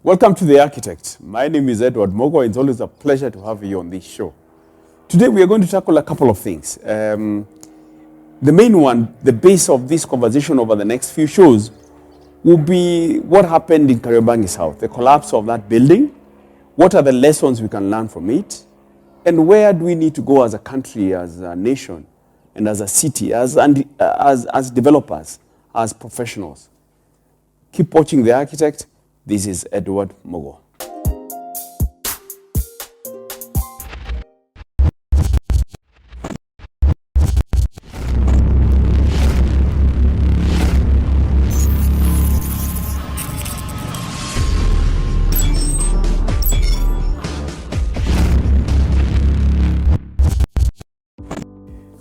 Welcome to The Architect. My name is Edward Mugo. It's always a pleasure to have you on this show. Today we are going to tackle a couple of things. The main one, the base of this conversation over the next few shows, will be what happened in Kariobangi South, the collapse of that building. What are the lessons we can learn from it? And where do we need to go as a country, as a nation, and as a city, as developers, as professionals? Keep watching The Architect. This is Edward Mugo.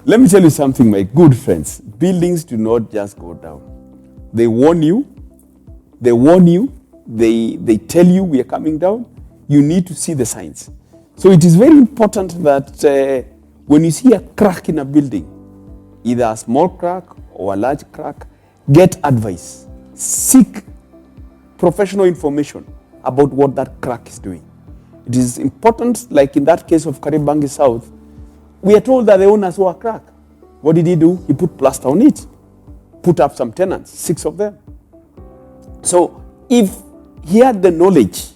Let me tell you something, my good friends. Buildings do not just go down. They warn you. They tell you we are coming down. You need to see the signs. So it is very important that when you see a crack in a building, either a small crack or a large crack, get advice. Seek professional information about what that crack is doing. It is important, like in that case of Kariobangi South, we are told that the owner saw a crack. What did he do? He put plaster on it, put up some tenants, 6 of them. So if he had the knowledge,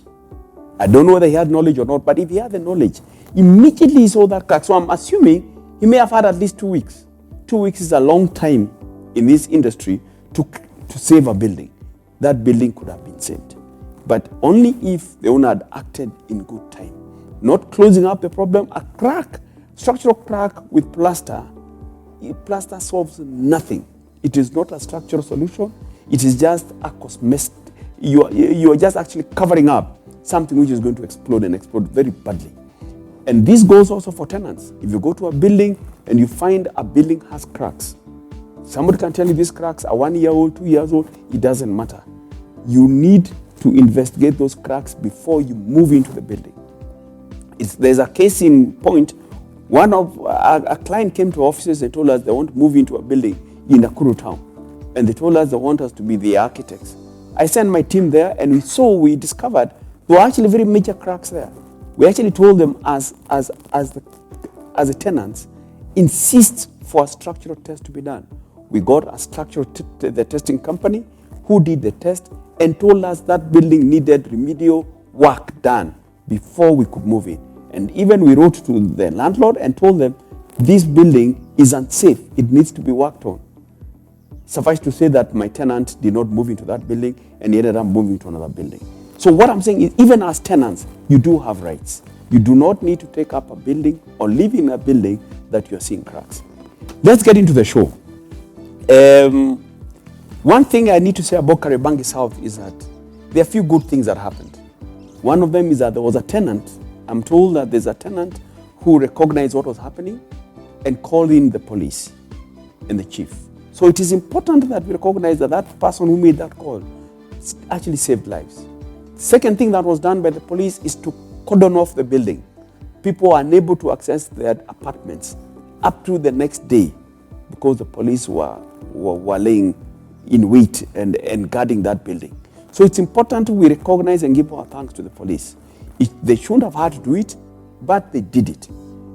I don't know whether he had knowledge or not, but if he had the knowledge, immediately he saw that crack. So I'm assuming he may have had at least 2 weeks. 2 weeks is a long time in this industry to save a building. That building could have been saved. But only if the owner had acted in good time. Not closing up the problem. A crack, structural crack with plaster solves nothing. It is not a structural solution. It is just a cosmetic. You are just actually covering up something which is going to explode and explode very badly. And this goes also for tenants. If you go to a building and you find a building has cracks, somebody can tell you these cracks are 1 year old, 2 years old, it doesn't matter. You need to investigate those cracks before you move into the building. There's a case in point. A client came to offices and told us they want to move into a building in Nakuru town. And they told us they want us to be the architects. I sent my team there and we discovered there were actually very major cracks there. We actually told them as the tenants, insist for a structural test to be done. We got a the testing company who did the test and told us that building needed remedial work done before we could move in. And even we wrote to the landlord and told them this building is unsafe. It needs to be worked on. Suffice to say that my tenant did not move into that building and he ended up moving to another building. So what I'm saying is, even as tenants, you do have rights. You do not need to take up a building or live in a building that you're seeing cracks. Let's get into the show. One thing I need to say about Kariobangi South is that there are a few good things that happened. One of them is that there was a tenant. I'm told that there's a tenant who recognized what was happening and called in the police and the chief. So it is important that we recognize that that person who made that call actually saved lives. Second thing that was done by the police is to cordon off the building. People were unable to access their apartments up to the next day because the police were laying in wait and guarding that building. So it's important we recognize and give our thanks to the police. They shouldn't have had to do it, but they did it.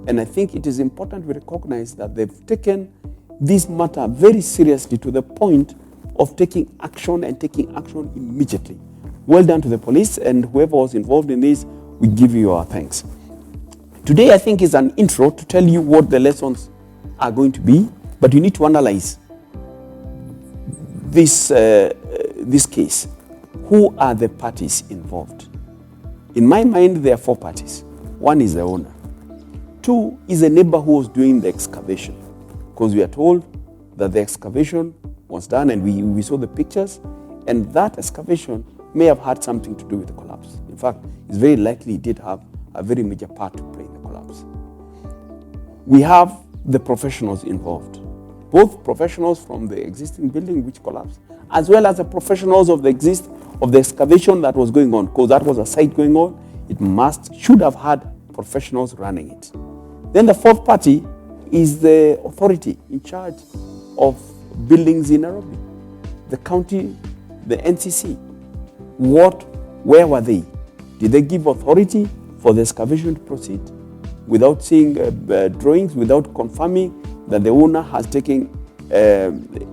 And I think it is important we recognize that they've taken this matter very seriously to the point of taking action and taking action immediately. Well done to the police and whoever was involved in this, we give you our thanks. Today I think is an intro to tell you what the lessons are going to be, but you need to analyze this case. Who are the parties involved? In my mind, there are 4 parties. 1 is the owner. 2 is a neighbor who was doing the excavation. Because we are told that the excavation was done and we saw the pictures, and that excavation may have had something to do with the collapse. In fact, it's very likely it did have a very major part to play in the collapse. We have the professionals involved, both professionals from the existing building which collapsed, as well as the professionals of the excavation that was going on, because that was a site going on. It should have had professionals running it. Then the 4th party is the authority in charge of buildings in Nairobi, the county, the NCC. What Where were they? Did they give authority for the excavation to proceed without seeing drawings, without confirming that the owner has taken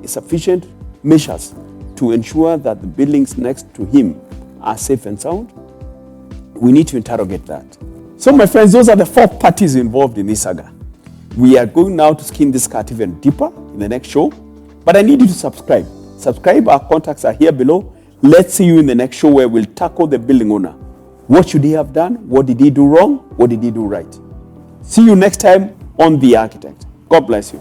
sufficient measures to ensure that the buildings next to him are safe and sound? We need to interrogate that. So my friends, those are the 4 parties involved in this saga. We are going now to skin this cat even deeper in the next show, but I need you to subscribe. Subscribe, our contacts are here below. Let's see you in the next show where we'll tackle the building owner. What should he have done? What did he do wrong? What did he do right? See you next time on The Architect. God bless you.